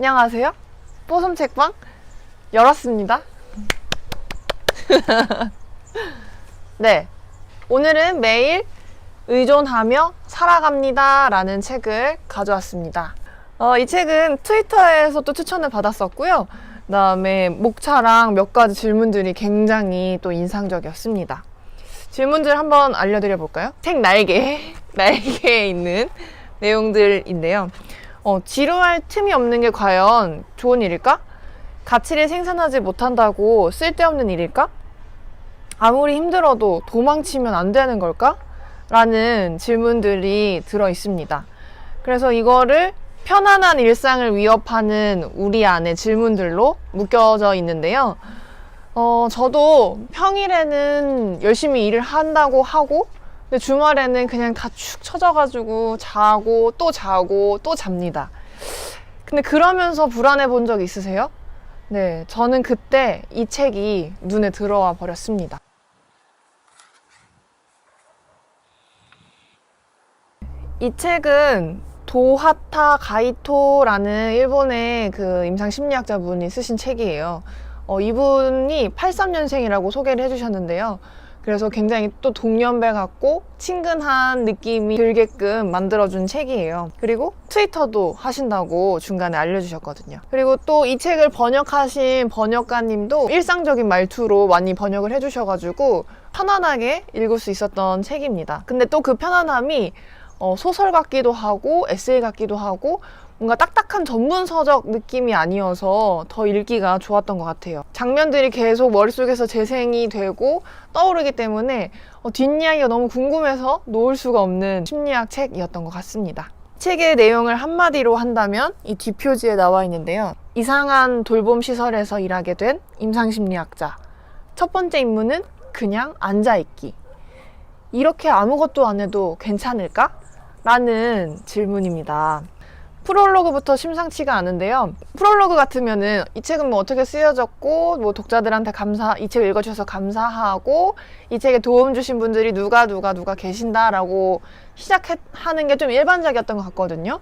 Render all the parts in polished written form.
안녕하세요. 뽀송 책방 열었습니다. 네, 오늘은 매일 의존하며 살아갑니다 라는 책을 가져왔습니다. 이 책은 트위터에서 또 추천을 받았었고요. 그 다음에 목차랑 몇 가지 질문들이 굉장히 또 인상적이었습니다. 질문들 한번 알려드려 볼까요? 책 날개에 있는 내용들인데요. 지루할 틈이 없는 게 과연 좋은 일일까? 가치를 생산하지 못한다고 쓸데없는 일일까? 아무리 힘들어도 도망치면 안 되는 걸까? 라는 질문들이 들어 있습니다. 그래서 이거를 편안한 일상을 위협하는 우리 안의 질문들로 묶여져 있는데요. 저도 평일에는 열심히 일을 한다고 하고, 근데 주말에는 그냥 다 축 처져가지고 자고 또 잡니다. 근데 그러면서 불안해 본 적 있으세요? 네, 저는 그때 이 책이 눈에 들어와 버렸습니다. 이 책은 도하타 가이토라는 일본의 그 임상심리학자분이 쓰신 책이에요. 이분이 83년생이라고 소개를 해주셨는데요. 그래서 굉장히 또 동년배 같고 친근한 느낌이 들게끔 만들어준 책이에요. 그리고 트위터도 하신다고 중간에 알려주셨거든요. 그리고 또 이 책을 번역하신 번역가님도 일상적인 말투로 많이 번역을 해주셔가지고 편안하게 읽을 수 있었던 책입니다. 근데 또 그 편안함이 소설 같기도 하고 에세이 같기도 하고 뭔가 딱딱한 전문서적 느낌이 아니어서 더 읽기가 좋았던 것 같아요. 장면들이 계속 머릿속에서 재생이 되고 떠오르기 때문에 뒷이야기가 너무 궁금해서 놓을 수가 없는 심리학 책이었던 것 같습니다. 책의 내용을 한마디로 한다면 이 뒷표지에 나와 있는데요. 이상한 돌봄 시설에서 일하게 된 임상심리학자. 첫 번째 임무는 그냥 앉아있기. 이렇게 아무것도 안 해도 괜찮을까? 라는 질문입니다. 프롤로그부터 심상치가 않은데요. 프롤로그 같으면은 이 책은 뭐 어떻게 쓰여졌고, 뭐 독자들한테 이 책을 읽어주셔서 감사하고, 이 책에 도움 주신 분들이 누가 계신다라고 시작하는 게 좀 일반적이었던 것 같거든요.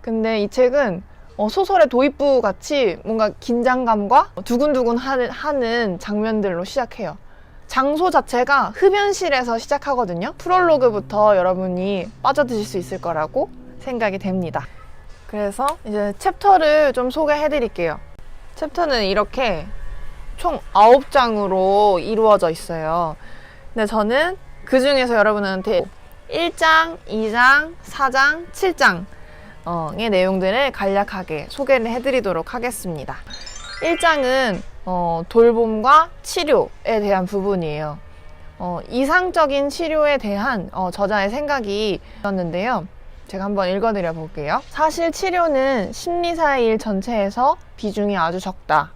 근데 이 책은 소설의 도입부 같이 뭔가 긴장감과 두근두근 하는 장면들로 시작해요. 장소 자체가 흡연실에서 시작하거든요. 프롤로그부터 여러분이 빠져드실 수 있을 거라고 생각이 됩니다. 그래서 이제 챕터를 좀 소개해 드릴게요. 챕터는 이렇게 총 9장으로 이루어져 있어요. 근데 저는 그 중에서 여러분한테 1장, 2장, 4장, 7장의 내용들을 간략하게 소개를 해드리도록 하겠습니다. 1장은 돌봄과 치료에 대한 부분이에요. 이상적인 치료에 대한 저자의 생각이 있었는데요. 제가 한번 읽어드려 볼게요. 사실 치료는 심리사의 일 전체에서 비중이 아주 적다.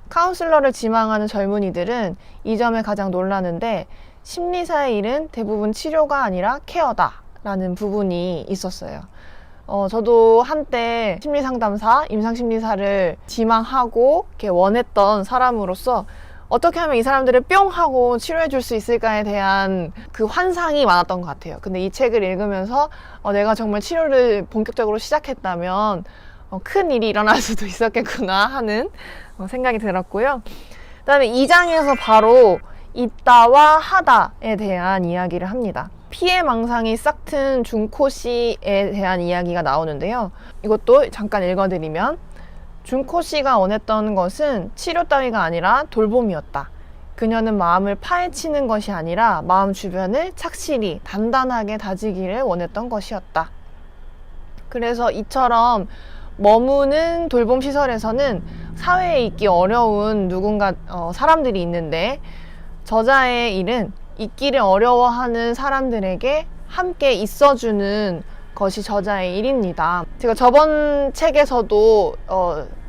카운슬러를 지망하는 젊은이들은 이 점에 가장 놀라는데 심리사의 일은 대부분 치료가 아니라 케어다 라는 부분이 있었어요. 저도 한때 심리상담사, 임상심리사를 지망하고 이렇게 원했던 사람으로서 어떻게 하면 이 사람들을 뿅 하고 치료해 줄 수 있을까에 대한 그 환상이 많았던 것 같아요. 근데 이 책을 읽으면서 내가 정말 치료를 본격적으로 시작했다면 큰 일이 일어날 수도 있었겠구나 하는 생각이 들었고요. 그 다음에 2장에서 바로 있다와 하다에 대한 이야기를 합니다. 피해망상이 싹튼 준코 씨에 대한 이야기가 나오는데요. 이것도 잠깐 읽어드리면 준코 씨가 원했던 것은 치료 따위가 아니라 돌봄이었다. 그녀는 마음을 파헤치는 것이 아니라 마음 주변을 착실히 단단하게 다지기를 원했던 것이었다. 그래서 이처럼 머무는 돌봄 시설에서는 사회에 있기 어려운 사람들이 있는데 저자의 일은 있기를 어려워하는 사람들에게 함께 있어주는 것이 저자의 일입니다. 제가 저번 책에서도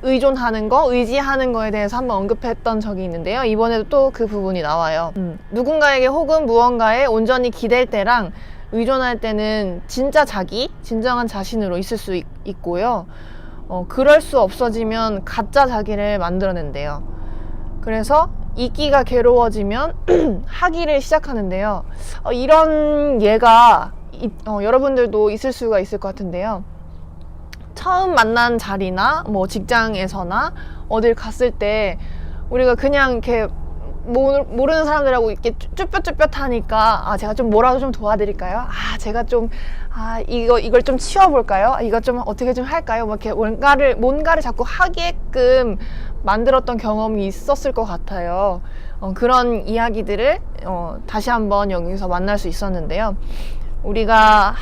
의지하는 거에 대해서 한번 언급했던 적이 있는데요. 이번에도 또 그 부분이 나와요. 누군가에게 혹은 무언가에 온전히 기댈 때랑 의존할 때는 진정한 자신으로 있을 수 있고요. 그럴 수 없어지면 가짜 자기를 만들어낸대요. 그래서 있기가 괴로워지면 하기를 시작하는데요. 이런 예가 여러분들도 있을 수가 있을 것 같은데요. 처음 만난 자리나 뭐 직장에서나 어딜 갔을 때 우리가 그냥 이렇게 모르는 사람들하고 이렇게 쭈뼛쭈뼛 하니까 제가 좀 뭐라도 좀 도와드릴까요? 제가 좀 이걸 좀 치워볼까요? 이거 좀 어떻게 좀 할까요? 뭐 이렇게 뭔가를 자꾸 하게끔 만들었던 경험이 있었을 것 같아요. 그런 이야기들을 다시 한번 여기서 만날 수 있었는데요. 우리가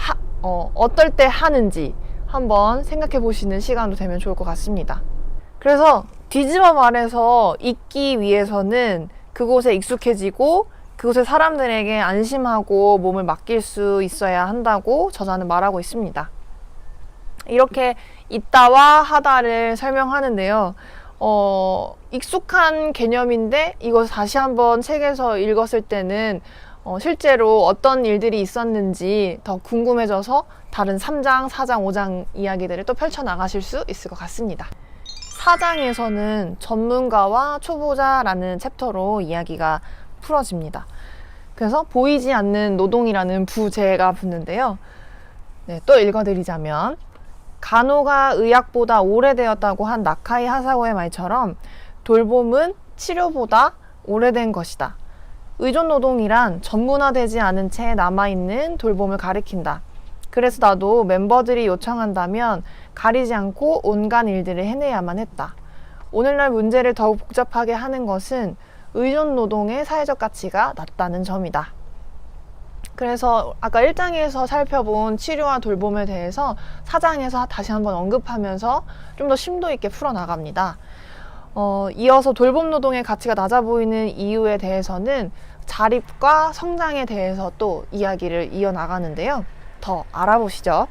어떨 때 하는지 한번 생각해 보시는 시간도 되면 좋을 것 같습니다. 그래서 뒤집어 말해서 있기 위해서는 그곳에 익숙해지고 그곳의 사람들에게 안심하고 몸을 맡길 수 있어야 한다고 저자는 말하고 있습니다. 이렇게 있다와 하다를 설명하는데요. 익숙한 개념인데 이것을 다시 한번 책에서 읽었을 때는 실제로 어떤 일들이 있었는지 더 궁금해져서 다른 3장, 4장, 5장 이야기들을 또 펼쳐나가실 수 있을 것 같습니다. 4장에서는 전문가와 초보자라는 챕터로 이야기가 풀어집니다. 그래서 보이지 않는 노동이라는 부제가 붙는데요. 네, 또 읽어드리자면 간호가 의학보다 오래되었다고 한 나카이 하사고의 말처럼 돌봄은 치료보다 오래된 것이다. 의존 노동이란 전문화되지 않은 채 남아있는 돌봄을 가리킨다. 그래서 나도 멤버들이 요청한다면 가리지 않고 온갖 일들을 해내야만 했다. 오늘날 문제를 더욱 복잡하게 하는 것은 의존 노동의 사회적 가치가 낮다는 점이다. 그래서 아까 1장에서 살펴본 치료와 돌봄에 대해서 4장에서 다시 한번 언급하면서 좀 더 심도 있게 풀어나갑니다. 이어서 돌봄 노동의 가치가 낮아 보이는 이유에 대해서는 자립과 성장에 대해서 또 이야기를 이어나가는데요. 더 알아보시죠.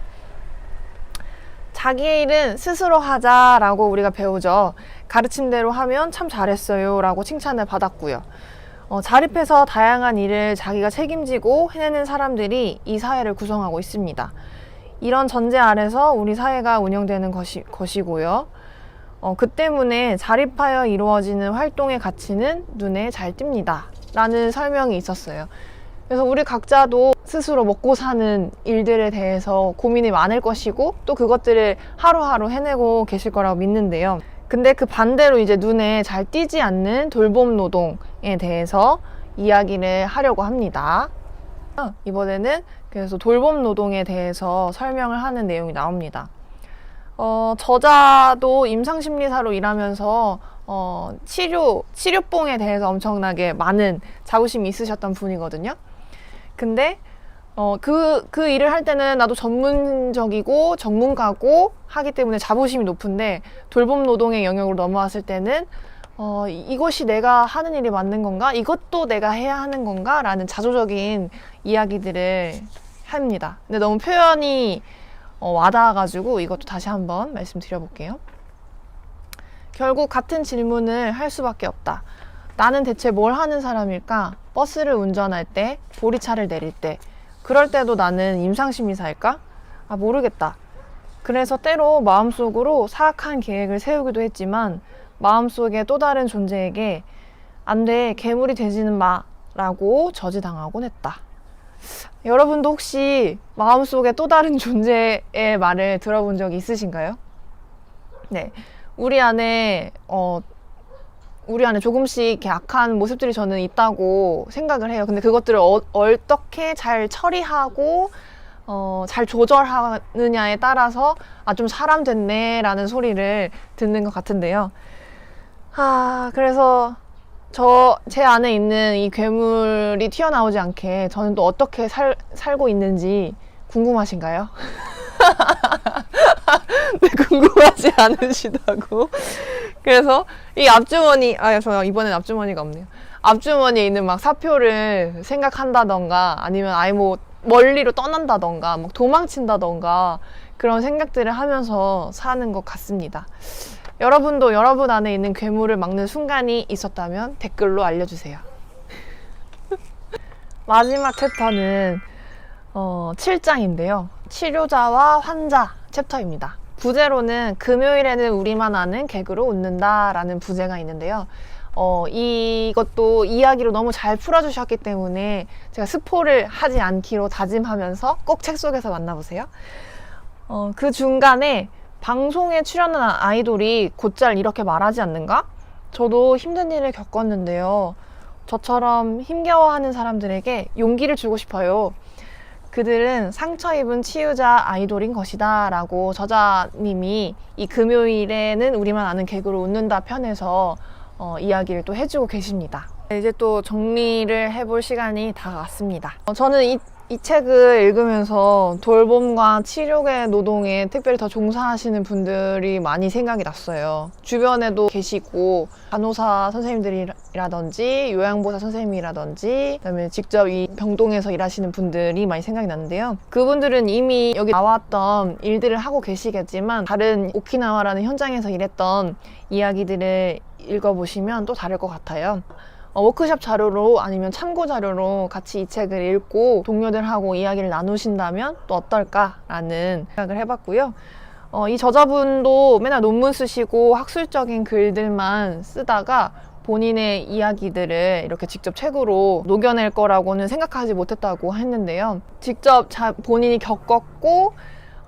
자기의 일은 스스로 하자라고 우리가 배우죠. 가르침대로 하면 참 잘했어요 라고 칭찬을 받았고요. 자립해서 다양한 일을 자기가 책임지고 해내는 사람들이 이 사회를 구성하고 있습니다. 이런 전제 아래서 우리 사회가 운영되는 것이고요. 그 때문에 자립하여 이루어지는 활동의 가치는 눈에 잘 띕니다 라는 설명이 있었어요. 그래서 우리 각자도 스스로 먹고 사는 일들에 대해서 고민이 많을 것이고 또 그것들을 하루하루 해내고 계실 거라고 믿는데요. 근데 그 반대로 이제 눈에 잘 띄지 않는 돌봄 노동에 대해서 이야기를 하려고 합니다. 이번에는 그래서 돌봄 노동에 대해서 설명을 하는 내용이 나옵니다. 저자도 임상심리사로 일하면서 치료뽕에 대해서 엄청나게 많은 자부심이 있으셨던 분이거든요. 근데 그 일을 할 때는 나도 전문적이고 전문가고 하기 때문에 자부심이 높은데 돌봄 노동의 영역으로 넘어왔을 때는 이것이 내가 하는 일이 맞는 건가? 이것도 내가 해야 하는 건가? 라는 자조적인 이야기들을 합니다. 근데 너무 표현이 와닿아가지고 이것도 다시 한번 말씀드려볼게요. 결국 같은 질문을 할 수밖에 없다. 나는 대체 뭘 하는 사람일까? 버스를 운전할 때, 보리차를 내릴 때, 그럴 때도 나는 임상심리사일까? 모르겠다. 그래서 때로 마음속으로 사악한 계획을 세우기도 했지만 마음속에 또 다른 존재에게 안 돼, 괴물이 되지는 마 라고 저지당하곤 했다. 여러분도 혹시 마음속에 또 다른 존재의 말을 들어본 적이 있으신가요? 네, 우리 안에 조금씩 이렇게 악한 모습들이 저는 있다고 생각을 해요. 근데 그것들을 어떻게 잘 처리하고 잘 조절하느냐에 따라서 좀 사람 됐네 라는 소리를 듣는 것 같은데요. 그래서 제 안에 있는 이 괴물이 튀어나오지 않게 저는 또 어떻게 살고 있는지 궁금하신가요? 네, 궁금하지 않으시다고. 그래서 이 앞주머니, 저 이번엔 앞주머니가 없네요. 앞주머니에 있는 막 사표를 생각한다던가 아니면 아예 뭐 멀리로 떠난다던가 막 도망친다던가 그런 생각들을 하면서 사는 것 같습니다. 여러분도 여러분 안에 있는 괴물을 막는 순간이 있었다면 댓글로 알려주세요. 마지막 챕터는 7장인데요. 치료자와 환자 챕터입니다. 부제로는 금요일에는 우리만 아는 개그로 웃는다 라는 부제가 있는데요. 이것도 이야기로 너무 잘 풀어주셨기 때문에 제가 스포를 하지 않기로 다짐하면서 꼭 책 속에서 만나보세요. 그 중간에 방송에 출연한 아이돌이 곧잘 이렇게 말하지 않는가? 저도 힘든 일을 겪었는데요. 저처럼 힘겨워하는 사람들에게 용기를 주고 싶어요. 그들은 상처 입은 치유자 아이돌인 것이다 라고 저자님이 이 금요일에는 우리만 아는 개그로 웃는다 편에서 이야기를 또 해주고 계십니다. 이제 또 정리를 해볼 시간이 다가왔습니다. 저는 이 책을 읽으면서 돌봄과 치료계 노동에 특별히 더 종사하시는 분들이 많이 생각이 났어요. 주변에도 계시고 간호사 선생님들이라든지 요양보호사 선생님이라든지 그다음에 직접 이 병동에서 일하시는 분들이 많이 생각이 나는데요. 그분들은 이미 여기 나왔던 일들을 하고 계시겠지만 다른 오키나와라는 현장에서 일했던 이야기들을 읽어보시면 또 다를 것 같아요. 워크숍 자료로 아니면 참고 자료로 같이 이 책을 읽고 동료들하고 이야기를 나누신다면 또 어떨까라는 생각을 해봤고요. 이 저자분도 맨날 논문 쓰시고 학술적인 글들만 쓰다가 본인의 이야기들을 이렇게 직접 책으로 녹여낼 거라고는 생각하지 못했다고 했는데요. 직접 본인이 겪었고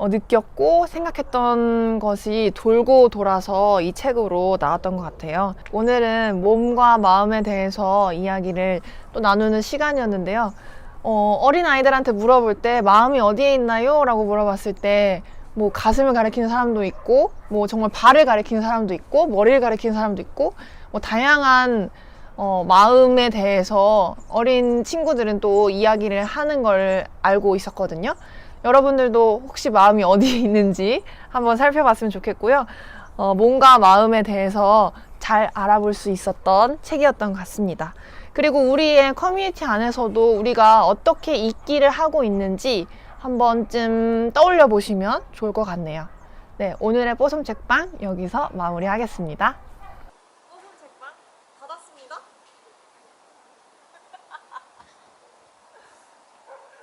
느꼈고 생각했던 것이 돌고 돌아서 이 책으로 나왔던 것 같아요. 오늘은 몸과 마음에 대해서 이야기를 또 나누는 시간이었는데요. 어린아이들한테 물어볼 때 마음이 어디에 있나요? 라고 물어봤을 때 뭐 가슴을 가리키는 사람도 있고 뭐 정말 발을 가리키는 사람도 있고 머리를 가리키는 사람도 있고 뭐 다양한 마음에 대해서 어린 친구들은 또 이야기를 하는 걸 알고 있었거든요. 여러분들도 혹시 마음이 어디에 있는지 한번 살펴봤으면 좋겠고요. 몸과 마음에 대해서 잘 알아볼 수 있었던 책이었던 것 같습니다. 그리고 우리의 커뮤니티 안에서도 우리가 어떻게 있기를 하고 있는지 한 번쯤 떠올려 보시면 좋을 것 같네요. 네, 오늘의 뽀송 책방 여기서 마무리하겠습니다.